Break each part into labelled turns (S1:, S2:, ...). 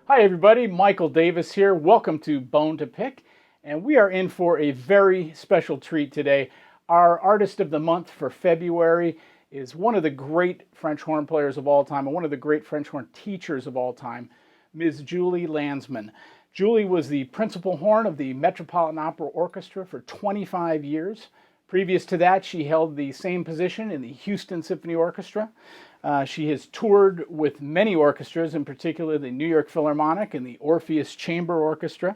S1: Hi everybody, Michael Davis here. Welcome to Bone2Pick, and we are in for a very special treat today. Our Artist of the Month for February is one of the great French horn players of all time and one of the great French horn teachers of all time, Ms. Julie Landsman. Julie was the principal horn of the Metropolitan Opera Orchestra for 25 years. Previous to that, she held the same position in the Houston Symphony Orchestra. She has toured with many orchestras, in particular the New York Philharmonic and the Orpheus Chamber Orchestra.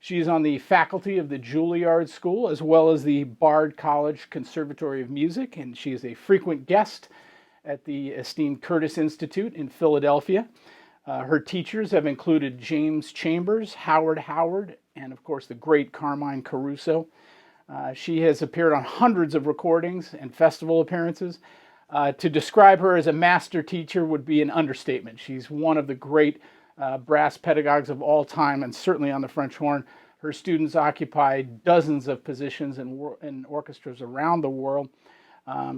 S1: She is on the faculty of the Juilliard School as well as the Bard College Conservatory of Music, and she is a frequent guest at the esteemed Curtis Institute in Philadelphia. Her teachers have included James Chambers, Howard Howard, and of course the great Carmine Caruso. She has appeared on hundreds of recordings and festival appearances. To describe her as a master teacher would be an understatement. She's one of the great brass pedagogues of all time, and certainly on the French horn. Her students occupy dozens of positions in orchestras around the world.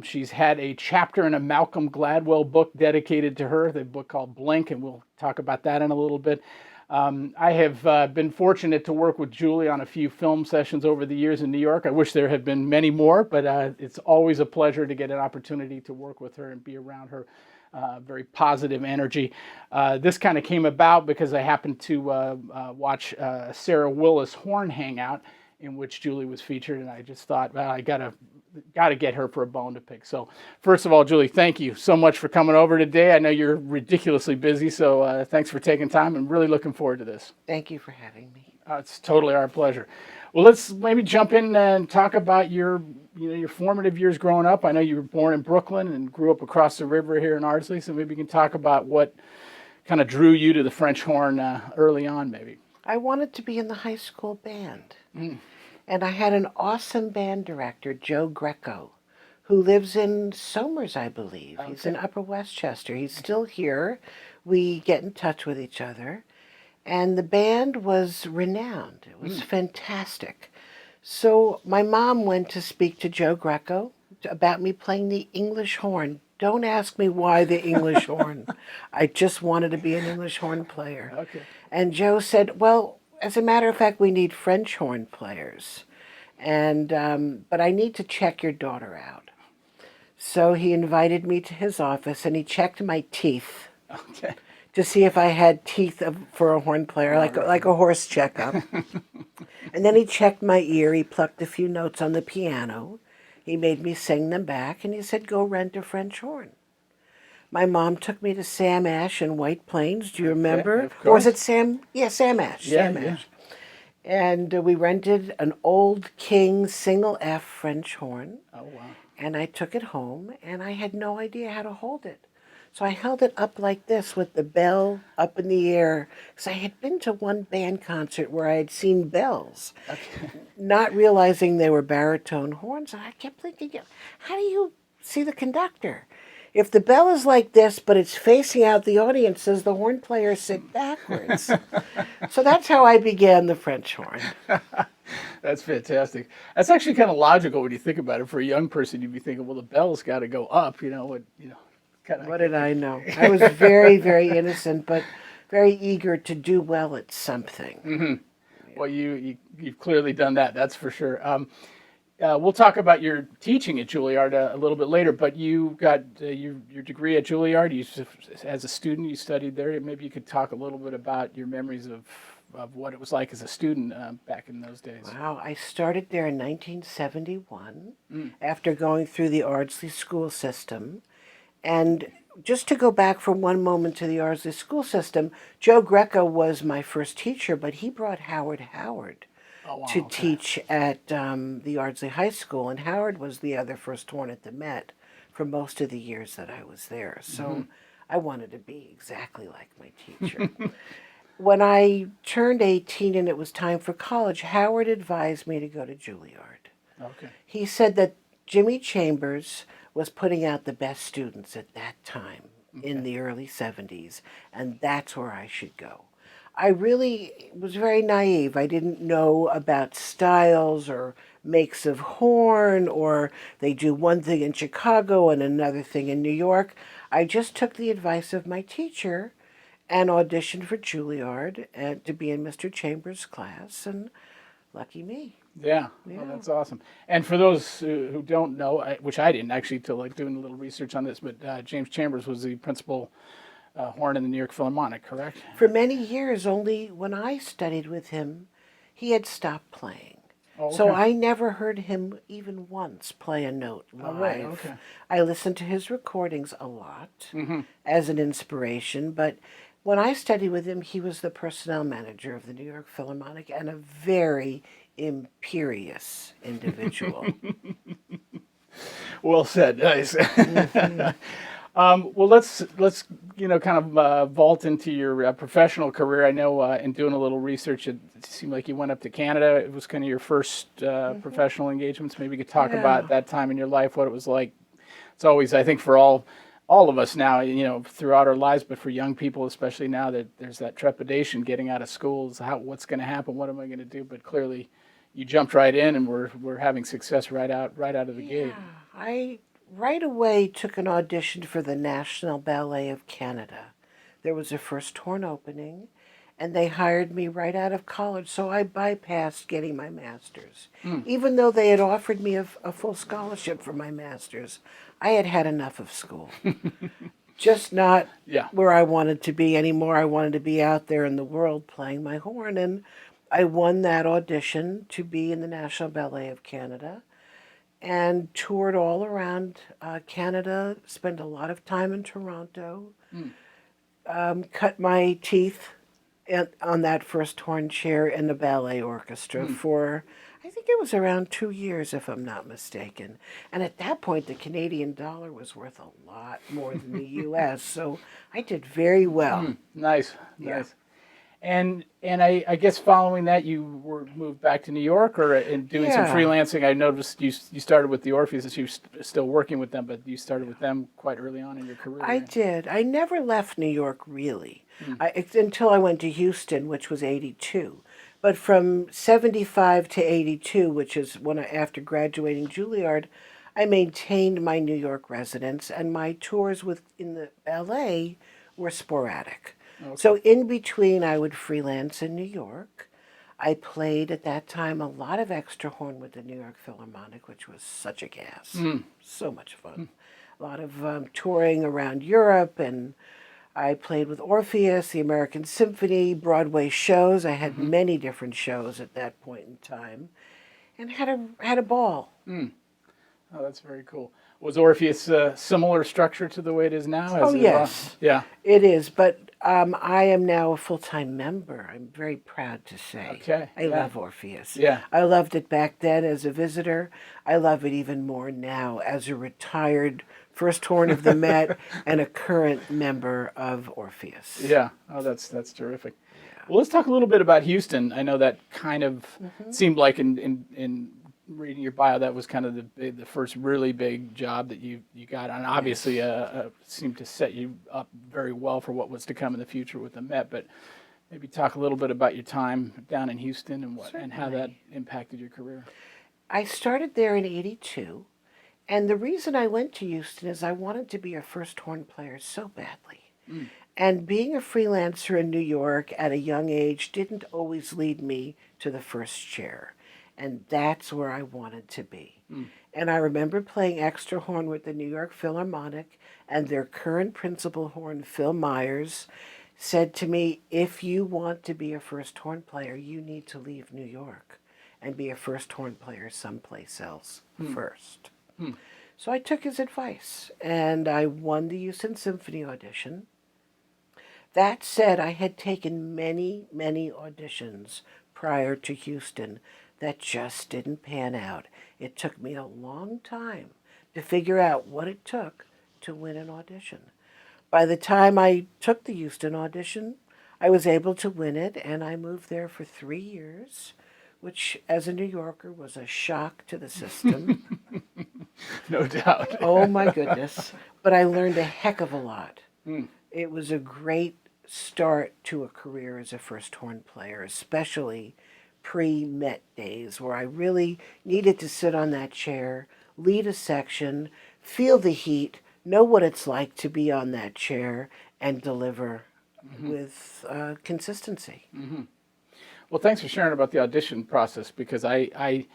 S1: She's had a chapter in a Malcolm Gladwell book dedicated to her, the book called Blink, and we'll talk about that in a little bit. I have been fortunate to work with Julie on a few film sessions over the years in New York. I wish there had been many more, but it's always a pleasure to get an opportunity to work with her and be around her very positive energy. This kind of came about because I happened to watch Sarah Willis Horn Hangout, in which Julie was featured, and I just thought, well, I gotta get her for a bone to pick. So first of all, Julie, thank you so much for coming over today. I know you're ridiculously busy, so thanks for taking time. I'm really looking forward to this.
S2: Thank you for having me.
S1: It's totally our pleasure. Well, let's maybe jump in and talk about your formative years growing up. I know you were born in Brooklyn and grew up across the river here in Ardsley, so maybe you can talk about what kind of drew you to the French horn early on, maybe.
S2: I wanted to be in the high school band. And I had an awesome band director, Joe Greco, who lives in Somers, I believe. Okay. He's in Upper Westchester. He's still here. We get in touch with each other. And the band was renowned. It was fantastic. So my mom went to speak to Joe Greco about me playing the English horn. Don't ask me why the English horn. I just wanted to be an English horn player.
S1: Okay.
S2: And Joe said, well, as a matter of fact, we need French horn players. And but I need to check your daughter out. So he invited me to his office and he checked my teeth.
S1: Okay.
S2: To see if I had teeth for a horn player, like a horse checkup. And then he checked my ear. He plucked a few notes on the piano. He made me sing them back, and he said, go rent a French horn. My mom took me to Sam Ash in White Plains. Do you remember?
S1: Of course.
S2: Or was it Sam? Yeah, Sam Ash.
S1: Yeah,
S2: Sam Ash. And we rented an old King single F French horn.
S1: Oh, wow.
S2: And I took it home, and I had no idea how to hold it. So I held it up like this with the bell up in the air. Because I had been to one band concert where I had seen bells, not realizing they were baritone horns. And I kept thinking, how do you see the conductor? If the bell is like this, but it's facing out the audience, does the horn player sit backwards? So that's how I began the French horn.
S1: That's fantastic. That's actually kind of logical when you think about it. For a young person, you'd be thinking, well, the bell's got to go up,
S2: What did I know? I was very, very innocent, but very eager to do well at something.
S1: Mm-hmm. Yeah. Well, you've clearly done that. That's for sure. We'll talk about your teaching at Juilliard a little bit later, but you got your degree at Juilliard. As a student, you studied there. Maybe you could talk a little bit about your memories of what it was like as a student back in those days.
S2: Wow, I started there in 1971 after going through the Ardsley school system. And just to go back for one moment to the Ardsley school system, Joe Greco was my first teacher, but he brought Howard Howard to teach at the Ardsley High School, and Howard was the other first horn at the Met for most of the years that I was there. So I wanted to be exactly like my teacher. When I turned 18 and it was time for college, Howard advised me to go to Juilliard.
S1: Okay.
S2: He said that Jimmy Chambers was putting out the best students at that time in the early 70s, and that's where I should go. I really was very naive. I didn't know about styles or makes of horn, or they do one thing in Chicago and another thing in New York. I just took the advice of my teacher and auditioned for Juilliard and to be in Mr. Chambers' class, and lucky me.
S1: Yeah,
S2: Yeah.
S1: Oh, that's awesome. And for those who don't know, which I didn't actually till like doing a little research on this, but James Chambers was the principal horn in the New York Philharmonic, correct?
S2: For many years, only when I studied with him, he had stopped playing.
S1: Oh,
S2: So
S1: okay.
S2: I never heard him even once play a note live.
S1: Oh, right, okay.
S2: I listened to his recordings a lot as an inspiration, but when I studied with him, he was the personnel manager of the New York Philharmonic and a very imperious individual.
S1: Well said. Nice. Well, let's kind of vault into your professional career. I know in doing a little research, it seemed like you went up to Canada. It was kind of your first professional engagements. Maybe you could talk about that time in your life, what it was like. It's always, I think, for all of us now, throughout our lives, but for young people, especially now that there's that trepidation getting out of school, is what's going to happen, what am I going to do? But clearly, you jumped right in, and we're having success right out of the gate.
S2: I right away took an audition for the National Ballet of Canada. There was a first horn opening, and they hired me right out of college, so I bypassed getting my master's. Even though they had offered me a full scholarship for my master's, I had had enough of school. Just not where I wanted to be anymore. I wanted to be out there in the world playing my horn, and I won that audition to be in the National Ballet of Canada and toured all around Canada, spent a lot of time in Toronto, cut my teeth on that first horn chair in the ballet orchestra for, I think it was around 2 years, if I'm not mistaken. And at that point, the Canadian dollar was worth a lot more than the U.S., so I did very well.
S1: Nice. And I guess following that, you were moved back to New York, or in doing some freelancing. I noticed you started with the Orpheus. You're still working with them, but you started with them quite early on in your career.
S2: I did. I never left New York, really, until I went to Houston, which was 82. But from 75 to 82, which is after graduating Juilliard, I maintained my New York residence, and my tours in the ballet were sporadic. Okay. So in between, I would freelance in New York. I played at that time a lot of extra horn with the New York Philharmonic, which was such a gas. So much fun. A lot of touring around Europe, and I played with Orpheus, the American Symphony, Broadway shows. I had many different shows at that point in time, and had a ball.
S1: Oh, that's very cool. Was Orpheus a similar structure to the way it is now?
S2: Oh, yes.
S1: Yeah.
S2: It is, but I am now a full-time member. I'm very proud to say.
S1: Okay.
S2: I love Orpheus.
S1: Yeah.
S2: I loved it back then as a visitor. I love it even more now as a retired first horn of the Met and a current member of Orpheus.
S1: Yeah. Oh, that's terrific. Yeah. Well, let's talk a little bit about Houston. I know that kind of seemed like in reading your bio, that was kind of the first really big job that you got, and obviously seemed to set you up very well for what was to come in the future with the Met. But maybe talk a little bit about your time down in Houston and how that impacted your career.
S2: I started there in 82, and the reason I went to Houston is I wanted to be a first horn player so badly. And being a freelancer in New York at a young age didn't always lead me to the first chair. And that's where I wanted to be. And I remember playing extra horn with the New York Philharmonic, and their current principal horn, Phil Myers, said to me, if you want to be a first horn player, you need to leave New York and be a first horn player someplace else first. So I took his advice, and I won the Houston Symphony audition. That said, I had taken many, many auditions prior to Houston that just didn't pan out. It took me a long time to figure out what it took to win an audition. By the time I took the Houston audition, I was able to win it, and I moved there for 3 years, which, as a New Yorker, was a shock to the system.
S1: No doubt.
S2: Oh, my goodness. But I learned a heck of a lot. It was a great start to a career as a first horn player, especially pre-Met days, where I really needed to sit on that chair, lead a section, feel the heat, know what it's like to be on that chair, and deliver with consistency.
S1: Well, thanks for sharing about the audition process, because I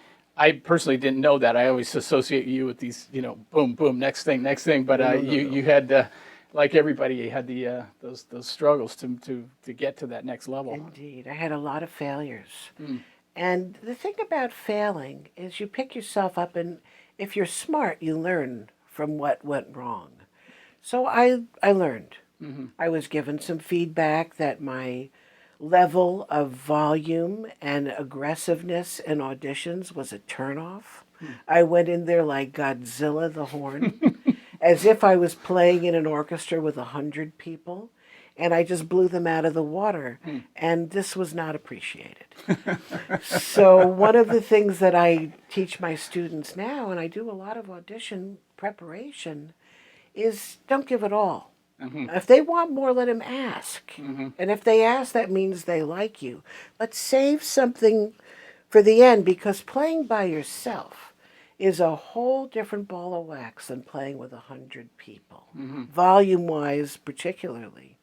S1: personally didn't know that. I always associate you with these, boom, boom, next thing, but
S2: No, no,
S1: you had, like everybody, you had the those struggles to get to that next level.
S2: Indeed. I had a lot of failures. And the thing about failing is you pick yourself up, and if you're smart, you learn from what went wrong. So I learned. I was given some feedback that my level of volume and aggressiveness in auditions was a turnoff. I went in there like Godzilla the horn, as if I was playing in an orchestra with 100 people, and I just blew them out of the water, and this was not appreciated. So one of the things that I teach my students now, and I do a lot of audition preparation, is don't give it all. If they want more, let them ask. And if they ask, that means they like you. But save something for the end, because playing by yourself is a whole different ball of wax than playing with 100 people, volume-wise particularly.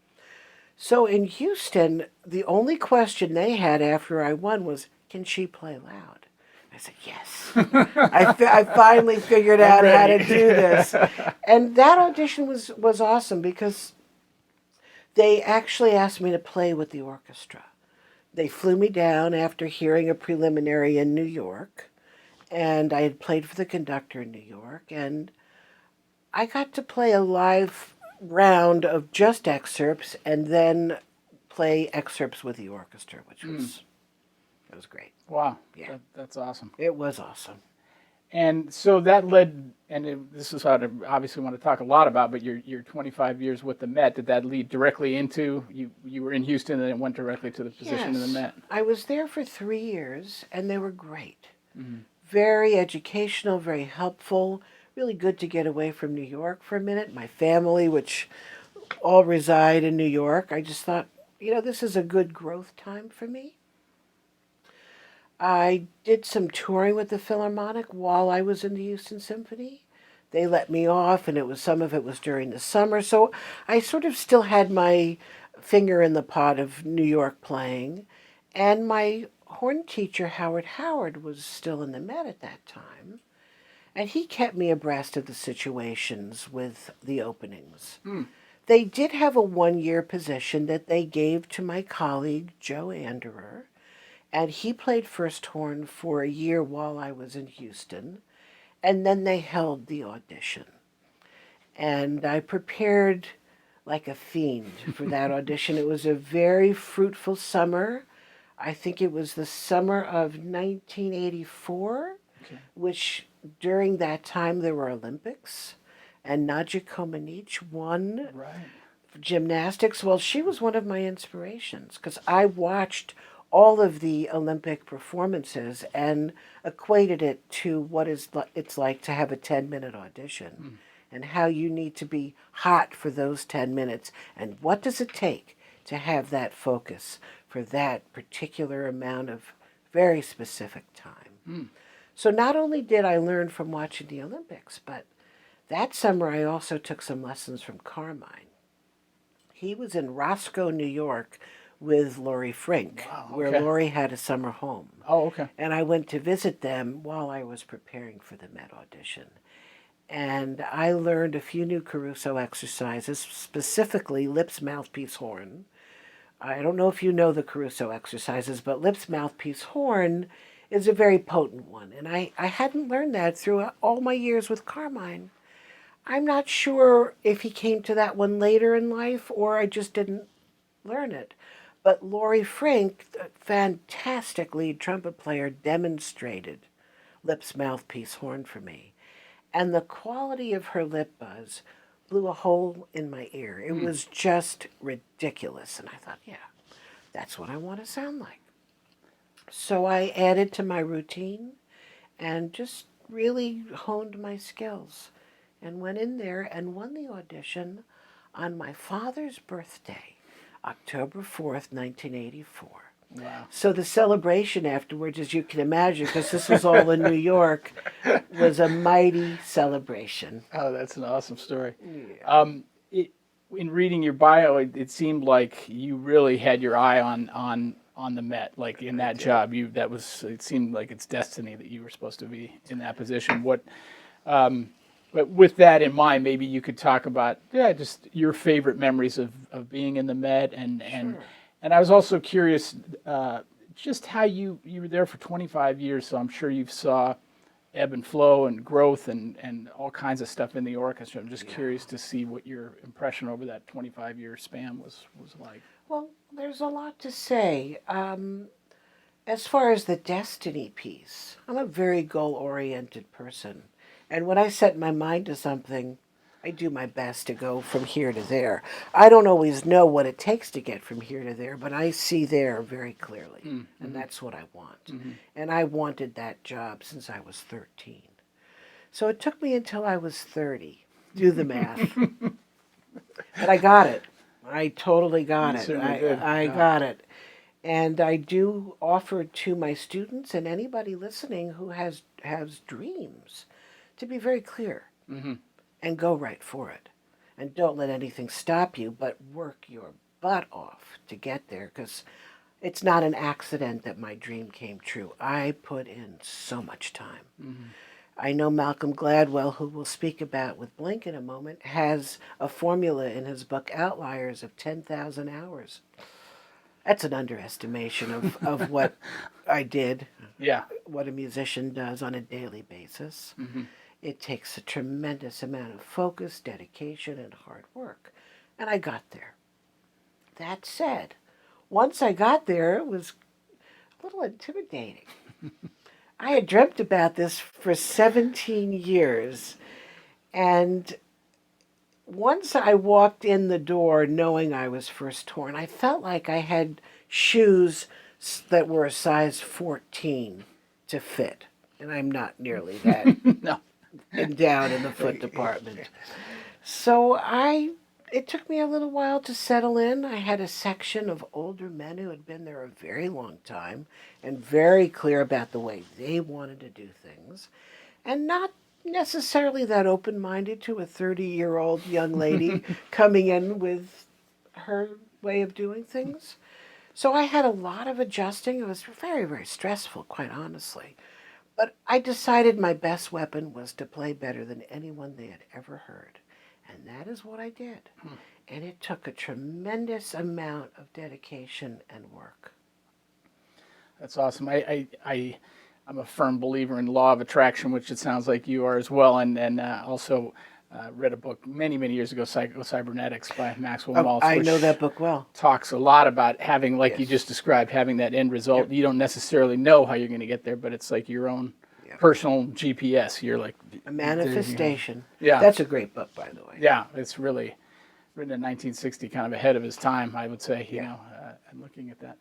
S2: So in Houston, the only question they had after I won was, can she play loud? I said, yes. I finally figured out how to do this. And that audition was awesome, because they actually asked me to play with the orchestra. They flew me down after hearing a preliminary in New York, and I had played for the conductor in New York, and I got to play a live round of just excerpts and then play excerpts with the orchestra, which was it was great.
S1: Wow,
S2: Yeah.
S1: that's awesome.
S2: It was awesome.
S1: And so that led, this is what I obviously want to talk a lot about, but your 25 years with the Met, did that lead directly into, you were in Houston and then went directly to the position in the Met?
S2: I was there for 3 years, and they were great. Very educational, very helpful, really good to get away from New York for a minute. My family, which all reside in New York, I just thought, this is a good growth time for me. I did some touring with the Philharmonic while I was in the Houston Symphony. They let me off, and some of it was during the summer, so I sort of still had my finger in the pot of New York playing. And my horn teacher, Howard, was still in the Met at that time, and he kept me abreast of the situations with the openings. They did have a 1-year position that they gave to my colleague, Joe Anderer, and he played first horn for a year while I was in Houston, and then they held the audition. And I prepared like a fiend for that audition. It was a very fruitful summer. I think it was the summer of 1984, which during that time there were Olympics, and Nadja Comaneci won gymnastics. Well, she was one of my inspirations, because I watched all of the Olympic performances and equated it to what it's like to have a 10-minute audition, and how you need to be hot for those 10 minutes, and what does it take to have that focus for that particular amount of very specific time. So not only did I learn from watching the Olympics, but that summer I also took some lessons from Carmine. He was in Roscoe, New York with Laurie Frink, where Laurie had a summer home.
S1: Oh, okay.
S2: And I went to visit them while I was preparing for the Met audition. And I learned a few new Caruso exercises, specifically lips, mouthpiece, horn. I don't know if you know the Caruso exercises, but lips, mouthpiece, horn is a very potent one. And I hadn't learned that through all my years with Carmine. I'm not sure if he came to that one later in life or I just didn't learn it. But Laurie Frink, a fantastic lead trumpet player, demonstrated lips, mouthpiece, horn for me. And the quality of her lip buzz blew a hole in my ear. It was just ridiculous. And I thought, yeah, that's what I want to sound like. So I added to my routine and just really honed my skills and went in there and won the audition on my father's birthday, October 4th, 1984.
S1: Wow.
S2: So the celebration afterwards, as you can imagine, because this was all in New York, was a mighty celebration.
S1: Oh, that's an awesome story. Yeah. in reading your bio, it seemed like you really had your eye on the Met, like in that job. It seemed like it's destiny that you were supposed to be in that position. But with that in mind, maybe you could talk about just your favorite memories of being in the Met, and I was also curious just how you were there for 25 years, so I'm sure you saw ebb and flow and growth and all kinds of stuff in the orchestra. I'm just curious to see what your impression over that 25-year span was like.
S2: Well, there's a lot to say. As far as the destiny piece, I'm a very goal-oriented person. And when I set my mind to something, I do my best to go from here to there. I don't always know what it takes to get from here to there, but I see there very clearly. And that's what I want. And I wanted that job since I was 13. So it took me until I was 30. Do the math. But I got it. I totally got it. I got it. And I do offer to my students and anybody listening who has dreams to be very clear and go right for it. And don't let anything stop you, but work your butt off to get there, because it's not an accident that my dream came true. I put in so much time. I know Malcolm Gladwell, who we'll speak about with Blink in a moment, has a formula in his book Outliers of 10,000 hours. That's an underestimation of what I did, what a musician does on a daily basis. It takes a tremendous amount of focus, dedication, and hard work. And I got there. That said, once I got there, it was a little intimidating. I had dreamt about this for 17 years. And once I walked in the door knowing I was first torn, I felt like I had shoes that were a size 14 to fit. And I'm not nearly that endowed in the foot department. So it took me a little while to settle in. I had a section of older men who had been there a very long time and very clear about the way they wanted to do things, and not necessarily that open-minded to a 30-year-old young lady coming in with her way of doing things. So I had a lot of adjusting. It was very, very stressful, quite honestly. But I decided my best weapon was to play better than anyone they had ever heard. And that is what I did. And it took a tremendous amount of dedication and work.
S1: That's awesome. I'm a firm believer in law of attraction, which it sounds like you are as well, and also read a book many, many years ago, Psycho-Cybernetics by Maxwell Maltz.
S2: I know that book well.
S1: Talks a lot about having, like you just described, having that end result. You don't necessarily know how you're going to get there, but it's like your own personal GPS. You're like
S2: a manifestation.
S1: Yeah,
S2: that's a great book, by the way.
S1: Yeah, it's really written in 1960, kind of ahead of his time, I would say. You know, and looking at that.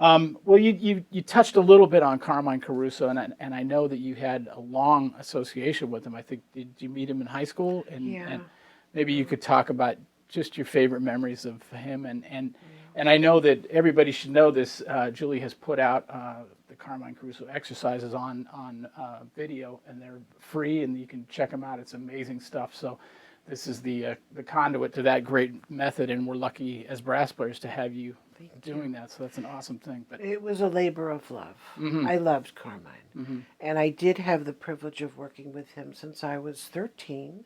S1: Well, you touched a little bit on Carmine Caruso, and I know that you had a long association with him. I think, did you meet him in high school? And maybe you could talk about just your favorite memories of him. And I know that everybody should know this. Julie has put out the Carmine Caruso exercises on video, and they're free, and you can check them out. It's amazing stuff. So this is the conduit to that great method, and we're lucky as brass players to have you doing that. So that's an awesome thing. But
S2: it was a labor of love. I loved Carmine, and I did have the privilege of working with him since I was 13,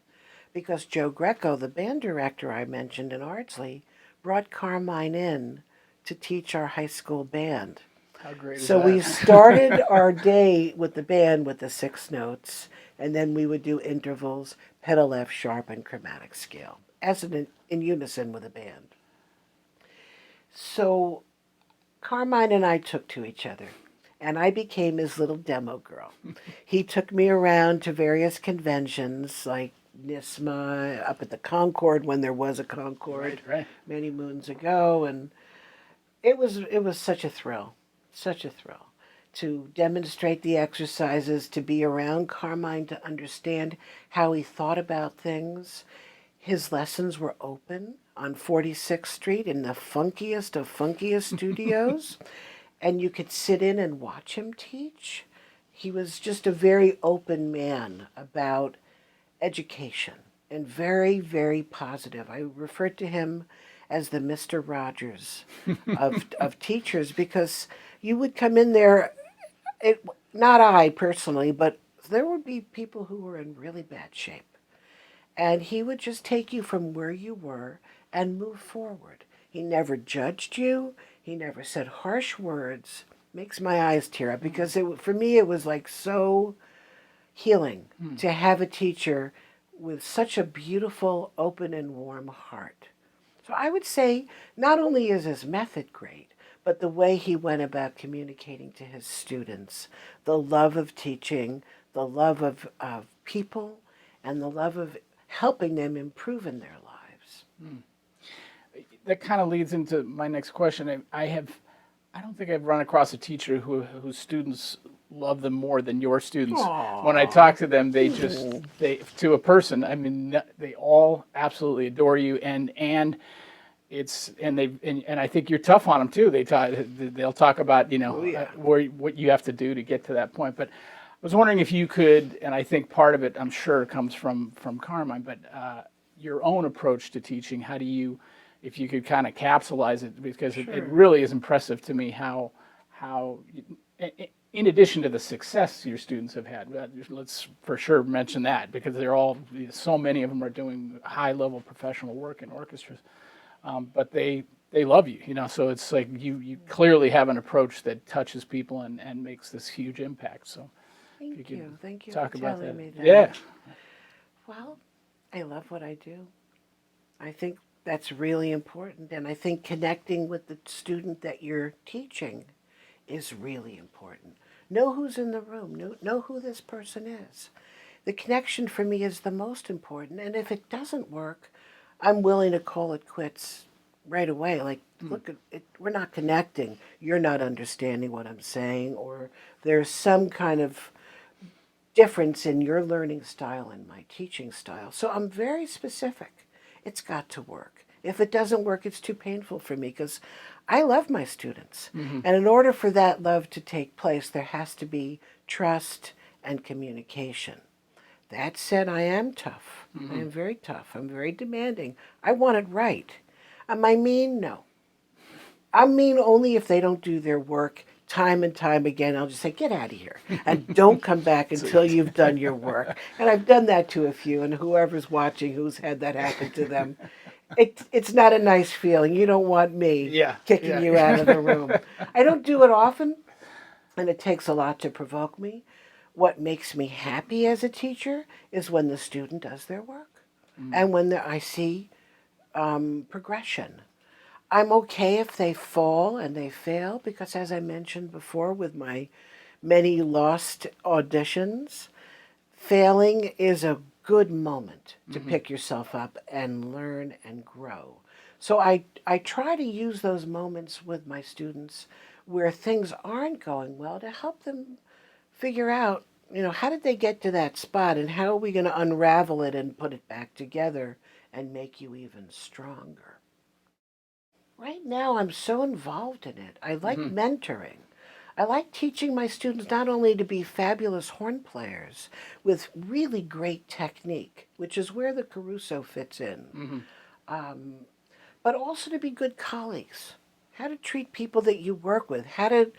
S2: because Joe Greco, the band director I mentioned in Ardsley, brought Carmine in to teach our high school band.
S1: How great is
S2: so
S1: that?
S2: We started our day with the band with the 6 notes, and then we would do intervals, pedal F sharp, and chromatic scale, as in unison with the band. So Carmine and I took to each other, and I became his little demo girl. He took me around to various conventions like NISMA, up at the Concord when there was a Concord many moons ago, and it was such a thrill to demonstrate the exercises, to be around Carmine, to understand how he thought about things. His lessons were open on 46th Street in the funkiest of funkiest studios, and you could sit in and watch him teach. He was just a very open man about education and very, very positive. I refer to him as the Mr. Rogers of teachers, because you would come in there, not I personally, but there would be people who were in really bad shape. And he would just take you from where you were and move forward. He never judged you. He never said harsh words. Makes my eyes tear up, because for me it was like so healing to have a teacher with such a beautiful, open, and warm heart. So I would say not only is his method great, but the way he went about communicating to his students, the love of teaching, the love of people, and the love of helping them improve in their lives.
S1: That kind of leads into my next question. I don't think I've run across a teacher whose students love them more than your students.
S2: Aww.
S1: When I talk to them, they to a person, I mean, they all absolutely adore you, and I think you're tough on them too. They'll talk about what you have to do to get to that point. But I was wondering if you could, and I think part of it, I'm sure, comes from Carmine, but your own approach to teaching. How do you, if you could kind of capsulize it, because it really is impressive to me how in addition to the success your students have had, let's for sure mention that, because so many of them are doing high-level professional work in orchestras, but they love you, so it's like you clearly have an approach that touches people and makes this huge impact. So
S2: Thank you. Thank you
S1: talk
S2: for
S1: about
S2: telling
S1: that.
S2: me that.
S1: Yeah.
S2: Well, I love what I do. I think that's really important, and I think connecting with the student that you're teaching is really important. Know who's in the room. Know who this person is. The connection for me is the most important, and if it doesn't work, I'm willing to call it quits right away. Like, look, we're not connecting. You're not understanding what I'm saying, or there's some kind of difference in your learning style and my teaching style. So I'm very specific. It's got to work. If it doesn't work, it's too painful for me, because I love my students. And in order for that love to take place, there has to be trust and communication. That said, I am tough. I am very tough. I'm very demanding. I want it right. Am I mean? No. I'm mean only if they don't do their work time and time again. I'll just say, get out of here, and don't come back until you've done your work. And I've done that to a few, and whoever's watching who's had that happen to them, it's not a nice feeling. You don't want me kicking you out of the room. I don't do it often, and it takes a lot to provoke me. What makes me happy as a teacher is when the student does their work, and when I see progression. I'm okay if they fall and they fail, because as I mentioned before with my many lost auditions, failing is a good moment to pick yourself up and learn and grow. So I try to use those moments with my students where things aren't going well to help them figure out, how did they get to that spot, and how are we going to unravel it and put it back together and make you even stronger. Right now, I'm so involved in it. I like mentoring. I like teaching my students not only to be fabulous horn players with really great technique, which is where the Caruso fits in, but also to be good colleagues, how to treat people that you work with, how to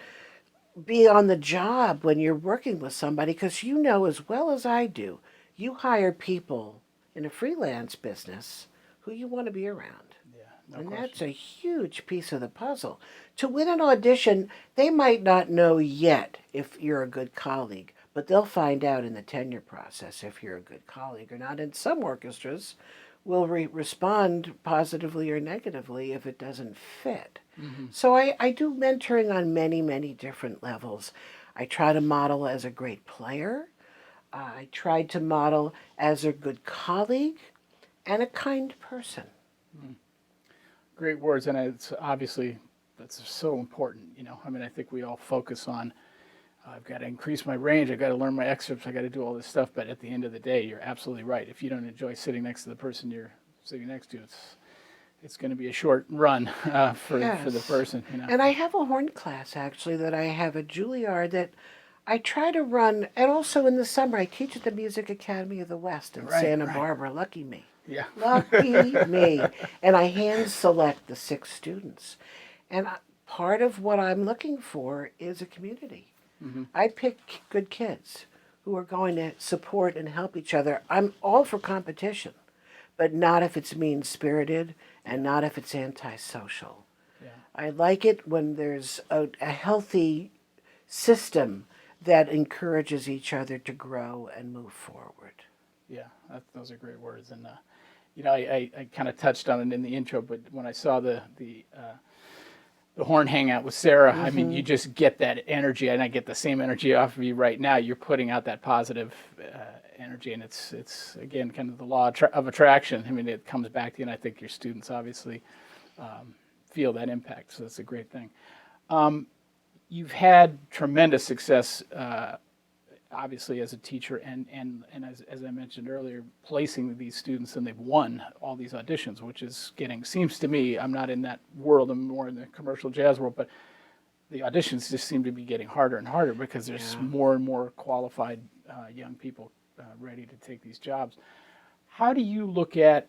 S2: be on the job when you're working with somebody, because you know as well as I do, you hire people in a freelance business who you want to be around.
S1: No
S2: and
S1: question.
S2: That's a huge piece of the puzzle. To win an audition, they might not know yet if you're a good colleague, but they'll find out in the tenure process if you're a good colleague or not. And some orchestras will respond positively or negatively if it doesn't fit. So I do mentoring on many, many different levels. I try to model as a great player. I try to model as a good colleague and a kind person.
S1: Great words, and it's obviously that's so important. I mean, I think we all focus on I've got to increase my range, I've got to learn my excerpts, I got to do all this stuff. But at the end of the day, you're absolutely right. If you don't enjoy sitting next to the person you're sitting next to, it's going to be a short run for the person.
S2: And I have a horn class actually that I have at Juilliard that I try to run, and also in the summer, I teach at the Music Academy of the West in Santa Barbara. Lucky me.
S1: Yeah.
S2: Lucky me. And I hand select the 6 students. And part of what I'm looking for is a community. I pick good kids who are going to support and help each other. I'm all for competition, but not if it's mean-spirited and not if it's antisocial.
S1: Yeah.
S2: I like it when there's a healthy system that encourages each other to grow and move forward.
S1: Yeah, those are great words. And, I kind of touched on it in the intro, but when I saw the horn hangout with Sarah, I mean, you just get that energy, and I get the same energy off of you right now. You're putting out that positive energy, and it's again, kind of the law of attraction. I mean, it comes back to you, and I think your students obviously feel that impact, so that's a great thing. You've had tremendous success, obviously, as a teacher, and as I mentioned earlier, placing these students, and they've won all these auditions, which is seems to me, I'm not in that world, I'm more in the commercial jazz world, but the auditions just seem to be getting harder and harder because there's more and more qualified young people ready to take these jobs. How do you look at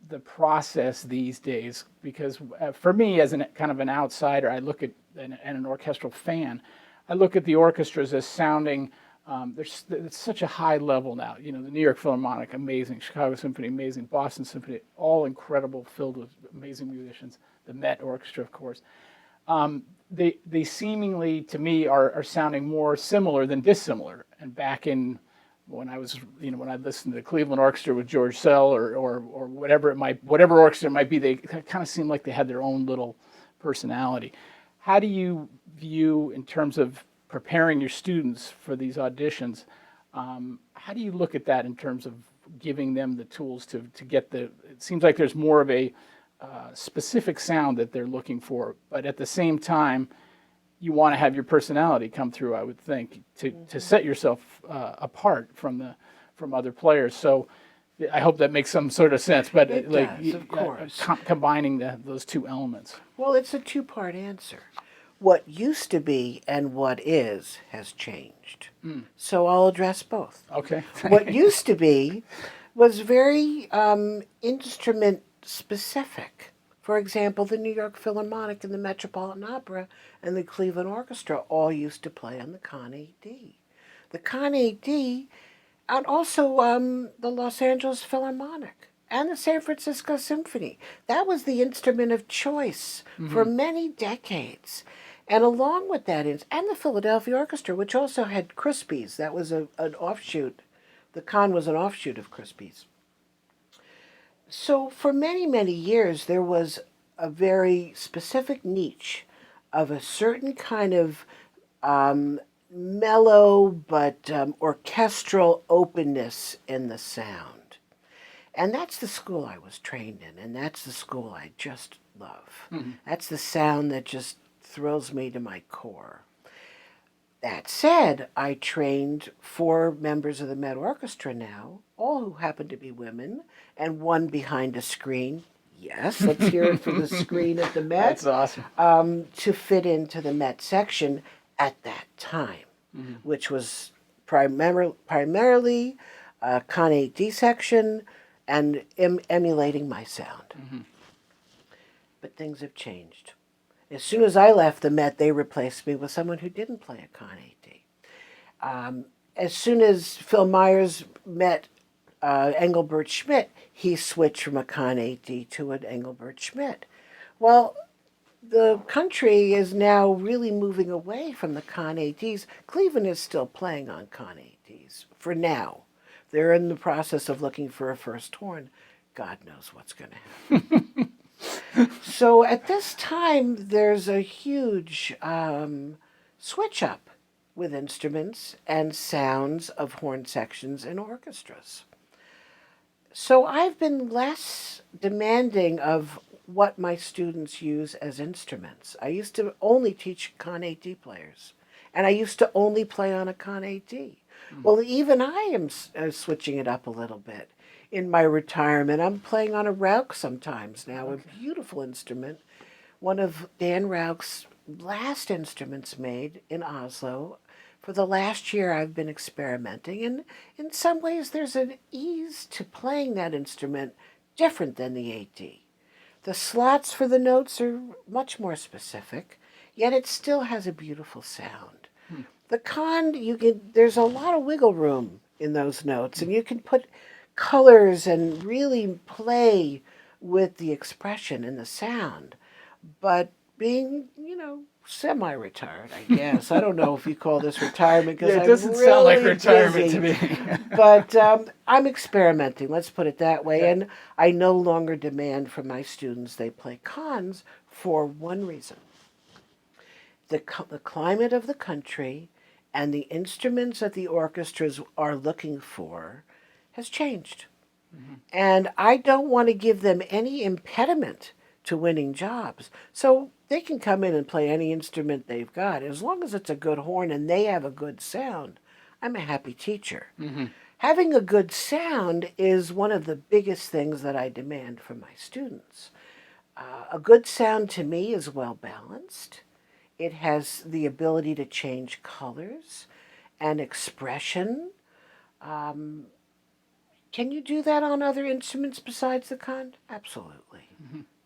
S1: the process these days? Because for me, as kind of an outsider, I look at and an orchestral fan, I look at the orchestras as sounding, it's such a high level now. The New York Philharmonic, amazing. Chicago Symphony, amazing. Boston Symphony, all incredible, filled with amazing musicians. The Met Orchestra, of course. They seemingly, to me, are sounding more similar than dissimilar. And back in, when I was, when I listened to the Cleveland Orchestra with George Sell or whatever orchestra it might be, they kind of seemed like they had their own little personality. How do you view, in terms of preparing your students for these auditions, how do you look at that in terms of giving them the tools to get it seems like there's more of a specific sound that they're looking for, but at the same time, you want to have your personality come through, I would think, to set yourself apart from other players. So I hope that makes some sort of sense, but
S2: it does, of course.
S1: Combining those two elements.
S2: Well, it's a 2-part answer. What used to be and what is has changed. So I'll address both.
S1: Okay.
S2: What used to be was very instrument specific. For example, the New York Philharmonic and the Metropolitan Opera and the Cleveland Orchestra all used to play on the Con 8D. The Con 8D, and also the Los Angeles Philharmonic and the San Francisco Symphony. That was the instrument of choice for many decades. And along with that is, and the Philadelphia Orchestra, which also had Crispies. That was an offshoot. The Con was an offshoot of Crispies. So for many, many years, there was a very specific niche of a certain kind of mellow but orchestral openness in the sound. And that's the school I was trained in, and that's the school I just love. That's the sound that just thrills me to my core. That said, I trained 4 members of the Met Orchestra now, all who happen to be women, and one behind a screen. Yes, let's hear it for the screen at the Met.
S1: That's awesome.
S2: To fit into the Met section at that time, which was primarily Con 8D section and emulating my sound. But things have changed. As soon as I left the Met, they replaced me with someone who didn't play a Con 8D. As soon as Phil Myers met Engelbert Schmidt, he switched from a Con 8D to an Engelbert Schmidt. Well, the country is now really moving away from the Con 8Ds. Cleveland is still playing on Con 8Ds for now. They're in the process of looking for a first horn. God knows what's going to happen. So at this time, there's a huge switch up with instruments and sounds of horn sections in orchestras. So I've been less demanding of what my students use as instruments. I used to only teach Con 8D players, and I used to only play on a Con 8D. Well, even I am switching it up a little bit. In my retirement, I'm playing on a Rauch sometimes now, a beautiful instrument. One of Dan Rauch's last instruments made in Oslo for the last year I've been experimenting, and in some ways there's an ease to playing that instrument different than the AD. The slots for the notes are much more specific, yet it still has a beautiful sound. The con, there's a lot of wiggle room in those notes, and you can put colors and really play with the expression and the sound. But being, semi-retired, I guess. I don't know if you call this retirement because
S1: Yeah, it
S2: I'm
S1: doesn't
S2: really
S1: sound like retirement
S2: busy.
S1: to me.
S2: But I'm experimenting, let's put it that way.
S1: Yeah.
S2: And I no longer demand from my students they play cons for one reason. The climate of the country and the instruments that the orchestras are looking for has changed. And I don't want to give them any impediment to winning jobs. So they can come in and play any instrument they've got. As long as it's a good horn and they have a good sound, I'm a happy teacher. Having a good sound is one of the biggest things that I demand from my students. A good sound to me is well balanced. It has the ability to change colors and expression. Can you do that on other instruments besides the con? Absolutely.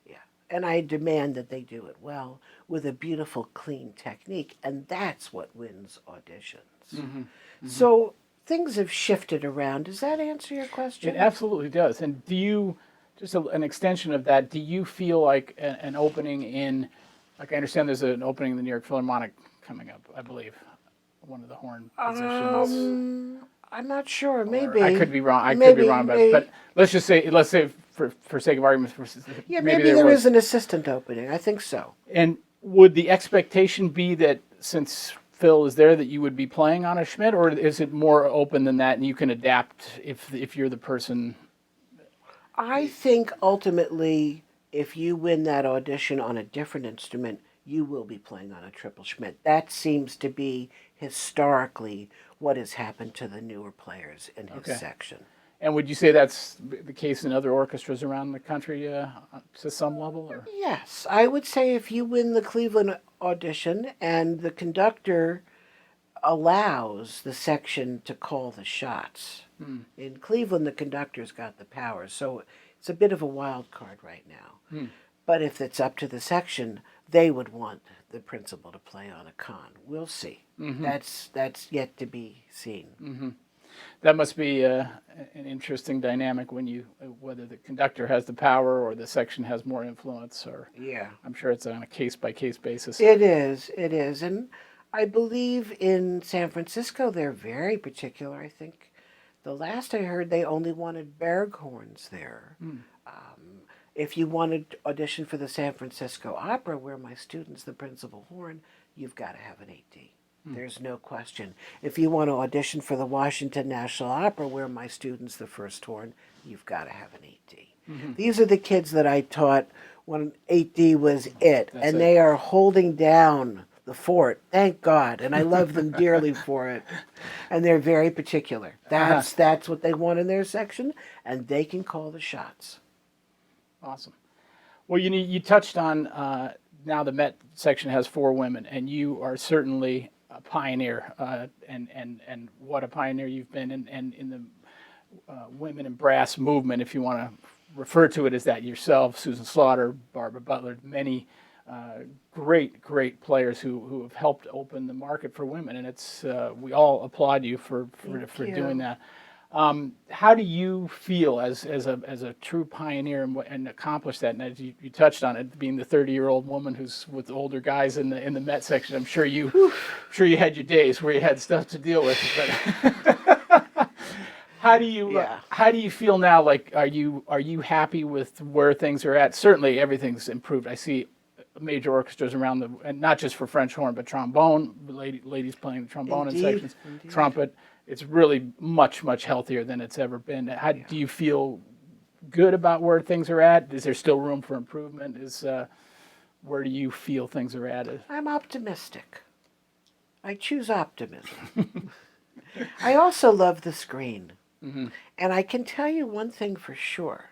S2: Yeah. And I demand that they do it well with a beautiful, clean technique, and that's what wins auditions. So things have shifted around. Does that answer your question?
S1: It absolutely does. And do you, just an extension of that, do you feel like an opening in, like I understand there's an opening in the New York Philharmonic coming up, I believe, one of the horn positions.
S2: I'm not sure.
S1: Or
S2: Maybe
S1: I could be wrong. I could
S2: Maybe,
S1: be wrong about it. But let's say for sake of argument,
S2: yeah, maybe there is an assistant opening. I think so.
S1: And would the expectation be that since Phil is there that you would be playing on a Schmidt, or is it more open than that and you can adapt if you're the person?
S2: I think ultimately, if you win that audition on a different instrument, you will be playing on a triple Schmidt. That seems to be historically what has happened to the newer players in his section.
S1: And would you say that's the case in other orchestras around the country to some level? Or?
S2: Yes, I would say if you win the Cleveland audition and the conductor allows the section to call the shots. In Cleveland, the conductor's got the power, so it's a bit of a wild card right now. But if it's up to the section, they would want the principal to play on a con. We'll see. That's yet to be seen.
S1: That must be an interesting dynamic when whether the conductor has the power or the section has more influence. Or
S2: Yeah,
S1: I'm sure it's on a case-by-case basis.
S2: it is. It is, and I believe in San Francisco they're very particular. I think the last I heard they only wanted Berg horns there. If you wanted to audition for the San Francisco Opera, where my student's the principal horn, you've got to have an AD. There's no question. If you want to audition for the Washington National Opera, where my student's the first horn, you've got to have an AD. These are the kids that I taught when AD was it, and they are holding down the fort, thank God, and I love them dearly for it. And they're very particular. That's what they want in their section, and they can call the shots.
S1: Awesome. Well, you touched on now the Met section has 4 women, and you are certainly a pioneer, and what a pioneer you've been in the women in brass movement, if you want to refer to it as that yourself, Susan Slaughter, Barbara Butler, many great players who have helped open the market for women, and it's we all applaud you for doing that. How do you feel as a true pioneer and accomplish that? And as you touched on it, being the 30-year-old woman who's with older guys in the Met section, I'm sure you had your days where you had stuff to deal with. But how do you feel now? Like, are you happy with where things are at? Certainly, everything's improved. I see major orchestras around and not just for French horn, but trombone, ladies playing the trombone in sections, trumpet. It's really much healthier than it's ever been. How do you feel good about where things are at? Is there still room for improvement? Where do you feel things are at?
S2: I'm optimistic. I choose optimism. I also love the screen. And I can tell you one thing for sure.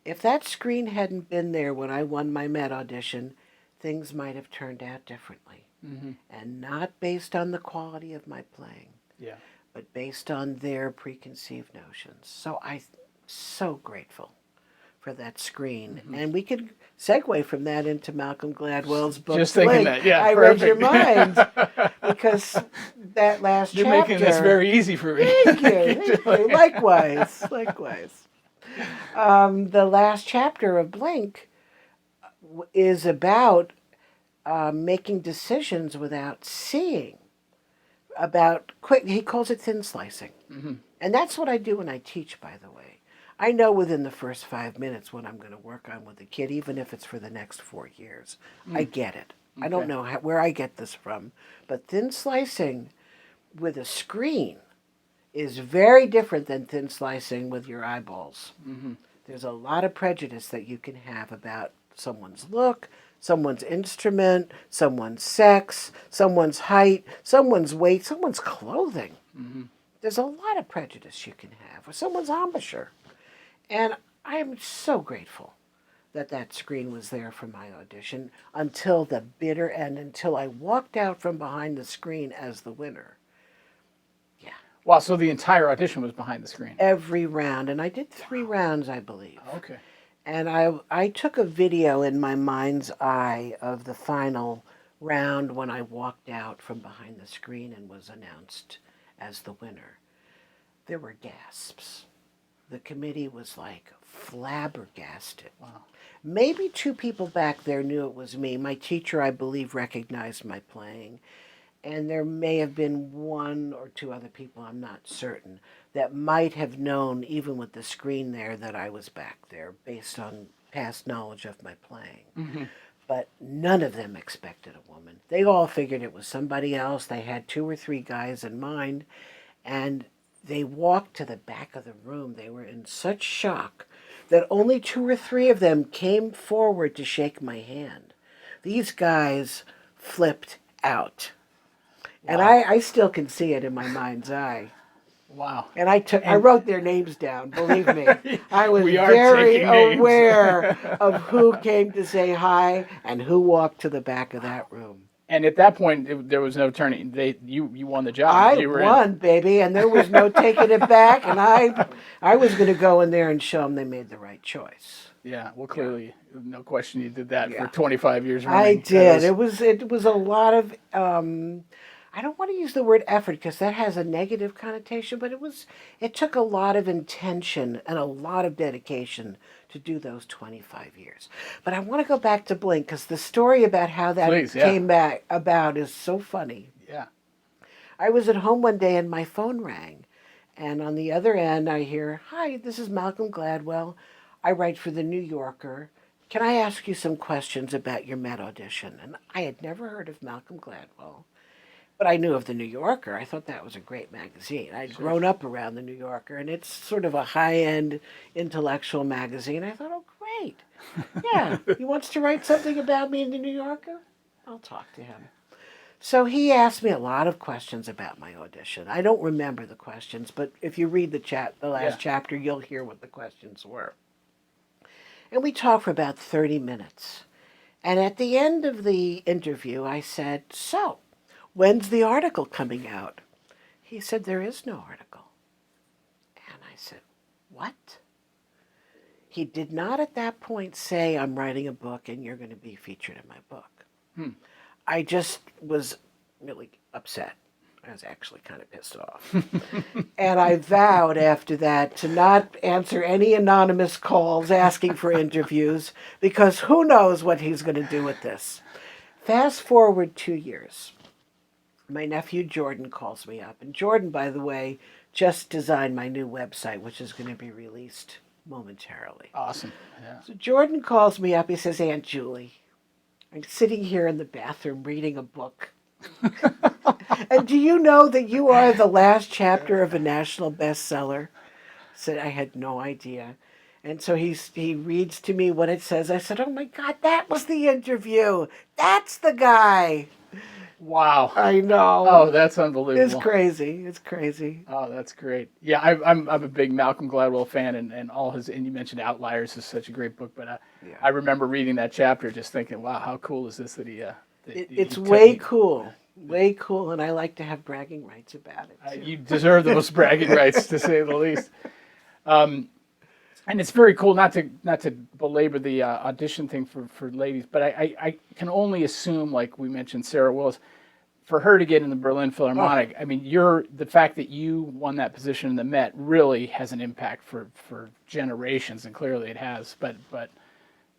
S2: If that screen hadn't been there when I won my Met audition, things might have turned out differently. and not based on the quality of my playing,
S1: Yeah.
S2: but based on their preconceived notions. So I'm so grateful for that screen. And we could segue from that into Malcolm Gladwell's book.
S1: Just thinking that, yeah,
S2: I
S1: perfect.
S2: read your mind, because that last
S1: You're
S2: chapter.
S1: making this very easy for me.
S2: Thank you. Thank you. Likewise. Likewise. The last chapter of Blink is about making decisions without seeing, about quick, he calls it thin slicing. And that's what I do when I teach, by the way. I know within the first 5 minutes what I'm going to work on with the kid, even if it's for the next 4 years. I get it. I don't know where I get this from. But thin slicing with a screen is very different than thin slicing with your eyeballs. There's a lot of prejudice that you can have about someone's look, someone's instrument, someone's sex, someone's height, someone's weight, someone's clothing. There's a lot of prejudice you can have, or someone's embouchure. And I am so grateful that that screen was there for my audition until the bitter end, until I walked out from behind the screen as the winner. Yeah.
S1: Wow, so the entire audition was behind the screen.
S2: Every round. And I did 3 rounds, I believe.
S1: Okay.
S2: And I took a video in my mind's eye of the final round when I walked out from behind the screen and was announced as the winner. There were gasps. The committee was like flabbergasted.
S1: Wow.
S2: Maybe 2 people back there knew it was me. My teacher, I believe, recognized my playing. And there may have been 1 or 2 other people, I'm not certain, that might have known, even with the screen there, that I was back there based on past knowledge of my playing. But none of them expected a woman. They all figured it was somebody else. They had 2 or 3 guys in mind. And they walked to the back of the room. They were in such shock that only 2 or 3 of them came forward to shake my hand. These guys flipped out. Wow. And I still can see it in my mind's eye.
S1: Wow.
S2: And I wrote their names down, believe me. I was
S1: We are
S2: very
S1: taking names.
S2: aware of who came to say hi and who walked to the back of that room.
S1: And at that point, there was no turning. You won the job.
S2: I
S1: You were
S2: won, baby, and there was no taking it back. And I was going to go in there and show them they made the right choice.
S1: Yeah, well, clearly, no question you did that
S2: Yeah.
S1: for 25 years
S2: I
S1: running.
S2: did. It was a lot of. I don't want to use the word effort because that has a negative connotation, but it took a lot of intention and a lot of dedication to do those 25 years. But I want to go back to Blink because the story about how that came back about is so funny.
S1: Yeah.
S2: I was at home one day and my phone rang, and on the other end I hear, "Hi, this is Malcolm Gladwell. I write for the New Yorker. Can I ask you some questions about your Met audition?" And I had never heard of Malcolm Gladwell. But I knew of the New Yorker. I thought that was a great magazine. I'd grown up around the New Yorker, and it's sort of a high-end intellectual magazine. I thought, oh, great. Yeah, he wants to write something about me in the New Yorker? I'll talk to him. So he asked me a lot of questions about my audition. I don't remember the questions, but if you read the last chapter, you'll hear what the questions were. And we talked for about 30 minutes. And at the end of the interview, I said, "So, when's the article coming out?" He said, "There is no article." And I said, "What?" He did not at that point say, "I'm writing a book and you're going to be featured in my book." I just was really upset. I was actually kind of pissed off. And I vowed after that to not answer any anonymous calls asking for interviews because who knows what he's going to do with this. Fast forward 2 years. My nephew Jordan calls me up. And Jordan, by the way, just designed my new website, which is going to be released momentarily.
S1: Awesome. Yeah.
S2: So Jordan calls me up. He says, "Aunt Julie, I'm sitting here in the bathroom reading a book. And do you know that you are the last chapter of a national bestseller?" I said, "I had no idea." And so he reads to me what it says. I said, "Oh my God, that was the interview. That's the guy."
S1: Wow.
S2: I know.
S1: Oh, that's unbelievable.
S2: It's crazy. It's crazy.
S1: Oh, that's great. Yeah, I'm a big Malcolm Gladwell fan, and all his, and you mentioned Outliers is such a great book, but I remember reading that chapter just thinking, wow, how cool is this that he
S2: It's way cool. Way cool, and I like to have bragging rights about it too.
S1: You deserve those bragging rights, to say the least. And it's very cool, not to belabor the audition thing for ladies, but I can only assume, like we mentioned, Sarah Willis, for her to get in the Berlin Philharmonic. I mean, the fact that you won that position in the Met really has an impact for generations, and clearly it has. But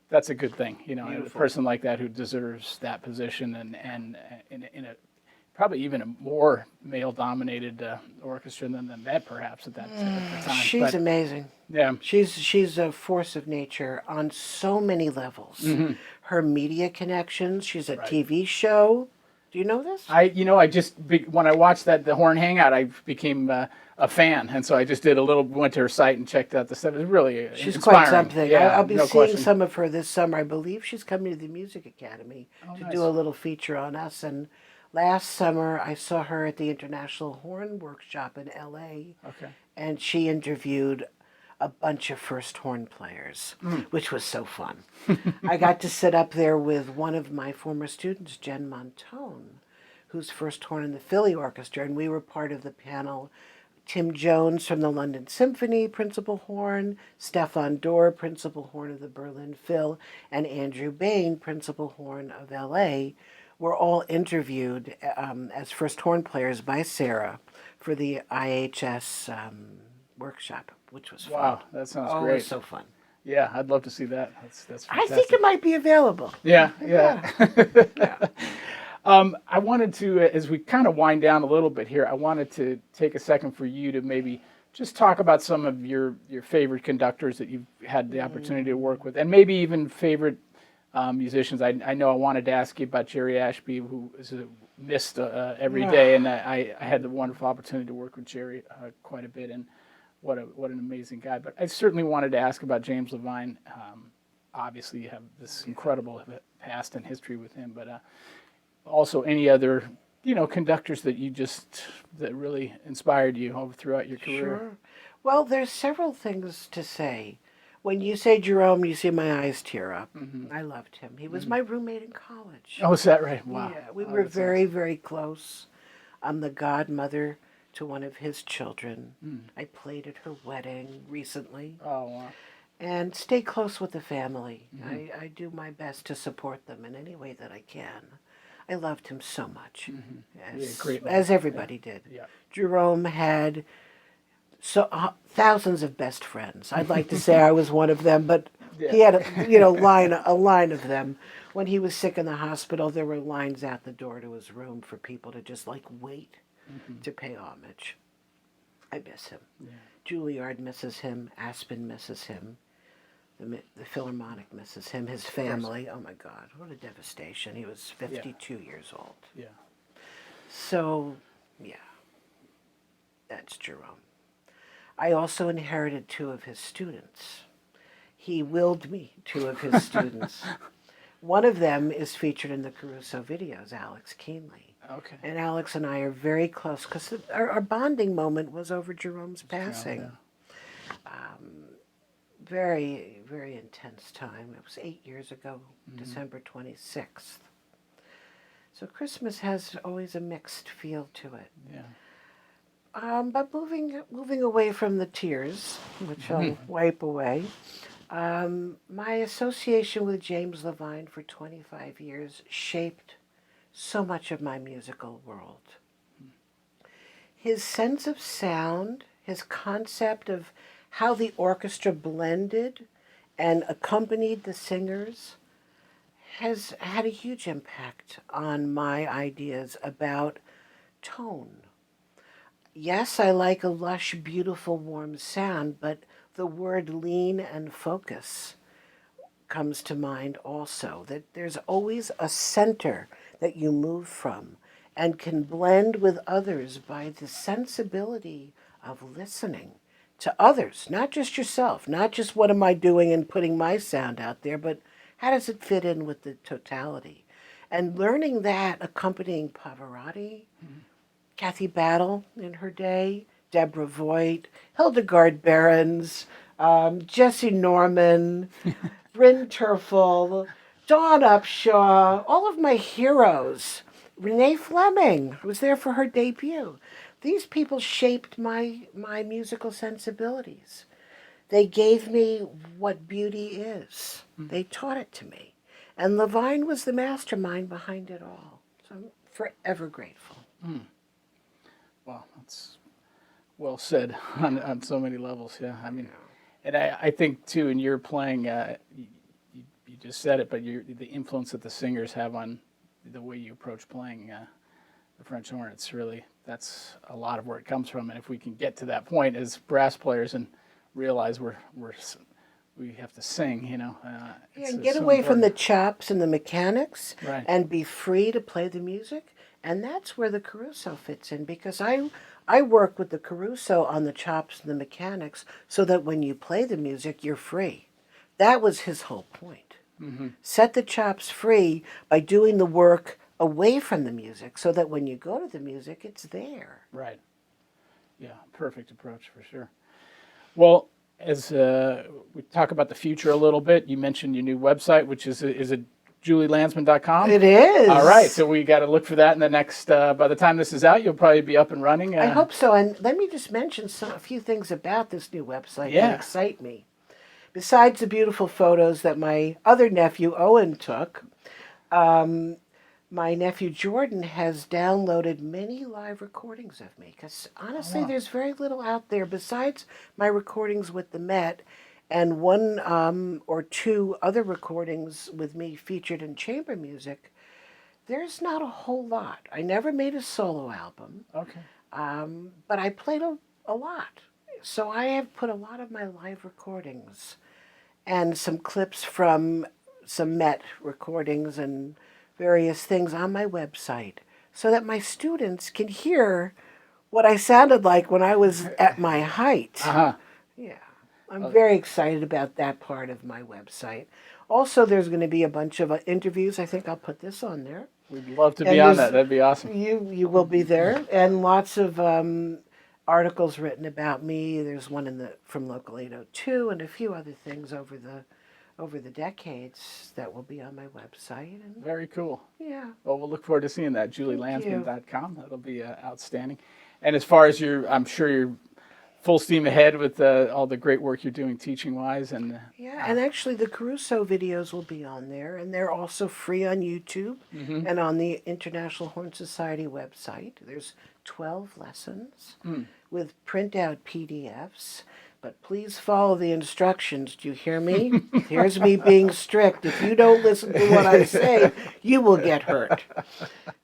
S1: that's a good thing, you know, a person like that who deserves that position, and in a probably even a more male-dominated orchestra than the Met, perhaps at the time.
S2: She's amazing.
S1: Yeah,
S2: she's a force of nature on so many levels. Her media connections. She's a TV show. Do you know this?
S1: When I watched the Horn Hangout, I became a fan, and so I just went to her site and checked out the stuff. It was really
S2: she's
S1: inspiring.
S2: Quite something.
S1: Yeah,
S2: I'll be
S1: no
S2: seeing
S1: question.
S2: some of her this summer. I believe she's coming to the Music Academy to do a little feature on us. And last summer, I saw her at the International Horn Workshop in L.A.
S1: Okay.
S2: And she interviewed a bunch of first horn players, which was so fun. I got to sit up there with one of my former students, Jen Montone, who's first horn in the Philly Orchestra, and we were part of the panel. Tim Jones from the London Symphony, principal horn, Stefan Dorr, principal horn of the Berlin Phil, and Andrew Bain, principal horn of L.A., were all interviewed as first horn players by Sarah for the IHS workshop, which was fun.
S1: Wow, that sounds great.
S2: It was so fun.
S1: Yeah, I'd love to see that. That's fantastic.
S2: I think it might be available.
S1: Yeah.
S2: Yeah.
S1: I wanted to, as we kind of wind down a little bit here, I wanted to take a second for you to maybe just talk about some of your favorite conductors that you've had the opportunity to work with, and maybe even favorite musicians. I know I wanted to ask you about Jerry Ashby, who is missed every day, and I had the wonderful opportunity to work with Jerry quite a bit, and what an amazing guy. But I certainly wanted to ask about James Levine. Obviously, you have this incredible past and history with him, but also any other conductors that that really inspired you throughout your career.
S2: Sure. Well, there's several things to say. When you say Jerome, you see my eyes tear up. I loved him. He was my roommate in college.
S1: Oh, is that right? Wow.
S2: Yeah, we were very, very close. I'm the godmother to one of his children. I played at her wedding recently.
S1: Oh, wow.
S2: And stay close with the family. I do my best to support them in any way that I can. I loved him so much, as everybody did.
S1: Yeah.
S2: Jerome had thousands of best friends. I'd like to say I was one of them, but he had a line of them. When he was sick in the hospital, there were lines out the door to his room for people to just wait to pay homage. I miss him. Yeah. Juilliard misses him. Aspen misses him. The Philharmonic misses him. His family. Oh my God, what a devastation. He was 52 years old.
S1: Yeah.
S2: So, yeah, that's Jerome. I also inherited 2 of his students. He willed me 2 of his students. One of them is featured in the Caruso videos, Alex Keenly.
S1: Okay.
S2: And Alex and I are very close because our bonding moment was over Jerome's passing. Yeah. Very, very intense time. It was 8 years ago, December 26th. So Christmas has always a mixed feel to it.
S1: Yeah.
S2: But moving away from the tears, which I'll wipe away, my association with James Levine for 25 years shaped so much of my musical world. His sense of sound, his concept of how the orchestra blended and accompanied the singers has had a huge impact on my ideas about tone. Yes, I like a lush, beautiful, warm sound, but the word lean and focus comes to mind also, that there's always a center that you move from and can blend with others by the sensibility of listening to others, not just yourself, not just what am I doing and putting my sound out there, but how does it fit in with the totality? And learning that, accompanying Pavarotti, Kathy Battle in her day, Deborah Voigt, Hildegard Behrens, Jesse Norman, Bryn Terfel, Dawn Upshaw, all of my heroes. Renee Fleming was there for her debut. These people shaped my musical sensibilities. They gave me what beauty is. They taught it to me. And Levine was the mastermind behind it all. So I'm forever grateful.
S1: Well, that's well said on so many levels. Yeah, I mean, and I think too, in your playing, you just said it, but the influence that the singers have on the way you approach playing the French horn, that's a lot of where it comes from. And if we can get to that point as brass players and realize we have to sing,
S2: And get away from the chops and the mechanics,
S1: right,
S2: and be free to play the music. And that's where the Caruso fits in, because I work with the Caruso on the chops and the mechanics so that when you play the music, you're free. That was his whole point. Set the chops free by doing the work away from the music so that when you go to the music, it's there.
S1: Right. Yeah, perfect approach for sure. Well, as we talk about the future a little bit, you mentioned your new website, which is it julielandsman.com?
S2: It is.
S1: All right, so we got to look for that in the next, by the time this is out, you'll probably be up and running.
S2: I hope so. And let me just mention a few things about this new website that excite me. Besides the beautiful photos that my other nephew, Owen, took, my nephew Jordan has downloaded many live recordings of me, because honestly, there's very little out there besides my recordings with the Met and one or two other recordings with me featured in chamber music. There's not a whole lot. I never made a solo album, but I played a lot. So I have put a lot of my live recordings and some clips from some Met recordings and various things on my website so that my students can hear what I sounded like when I was at my height. Yeah, I'm very excited about that part of my website. Also, there's going to be a bunch of interviews. I think I'll put this on there.
S1: We'd love to be on that. That'd be awesome.
S2: You will be there, and lots of articles written about me. There's one from Local 802 and a few other things over the decades that will be on my website. And
S1: very cool.
S2: Yeah.
S1: Well, we'll look forward to seeing that. julielandsman.com. That'll be outstanding. And as far as I'm sure you're full steam ahead with all the great work you're doing teaching-wise. And
S2: and actually the Caruso videos will be on there, and they're also free on YouTube and on the International Horn Society website. There's 12 lessons with printout PDFs. But please follow the instructions. Do you hear me? Here's me being strict. If you don't listen to what I say, you will get hurt.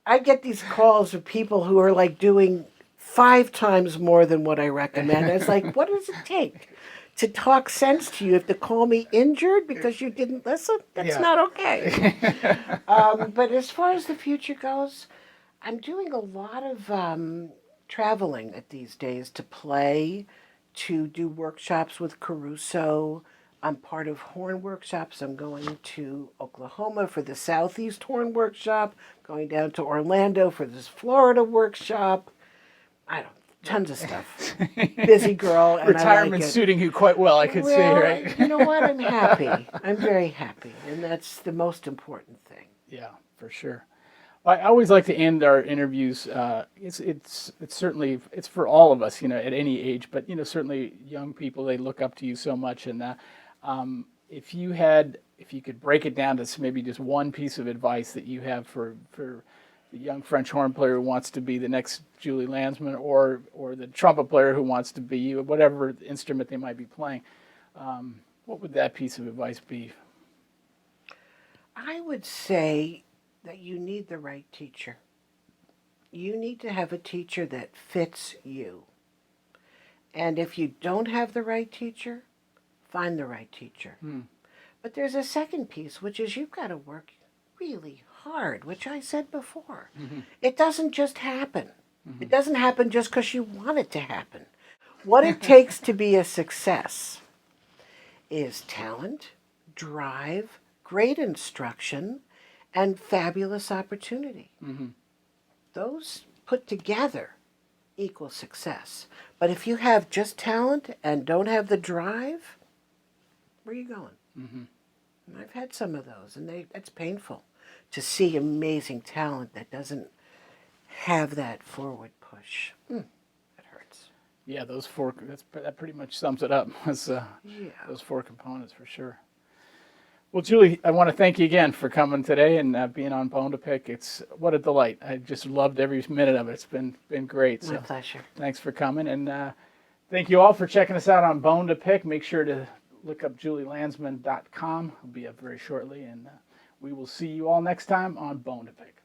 S2: I get these calls of people who are like doing 5 times more than what I recommend. It's like, what does it take to talk sense to you? You have to call me injured because you didn't listen? That's not okay. But as far as the future goes, I'm doing a lot of traveling at these days to play, to do workshops with Caruso. I'm part of horn workshops. I'm going to Oklahoma for the Southeast Horn Workshop, going down to Orlando for this Florida workshop. Tons of stuff. Busy girl. And
S1: retirement suiting you quite well, I could say, right?
S2: You know what? I'm happy. I'm very happy. And that's the most important thing.
S1: Yeah, for sure. I always like to end our interviews. It's certainly for all of us, at any age. But certainly young people, they look up to you so much. And if you could break it down to maybe just one piece of advice that you have for the young French horn player who wants to be the next Julie Landsman, or the trumpet player who wants to be you, whatever instrument they might be playing, what would that piece of advice be?
S2: I would say that you need the right teacher. You need to have a teacher that fits you. And if you don't have the right teacher, find the right teacher. But there's a second piece, which is you've got to work really hard, which I said before. It doesn't just happen. It doesn't happen just because you want it to happen. What it takes to be a success is talent, drive, great instruction, and fabulous opportunity. Those put together equal success. But if you have just talent and don't have the drive, where are you going? I've had some of those, and that's painful to see amazing talent that doesn't have that forward push. That hurts.
S1: Yeah, that pretty much sums it up. Those
S2: Yeah.
S1: four components for sure. Well, Julie, I want to thank you again for coming today and being on Bone2Pick. It's what a delight. I just loved every minute of it. It's been great.
S2: My pleasure.
S1: Thanks for coming, and thank you all for checking us out on Bone2Pick. Make sure to look up julielandsman.com. It'll be up very shortly, and we will see you all next time on Bone2Pick.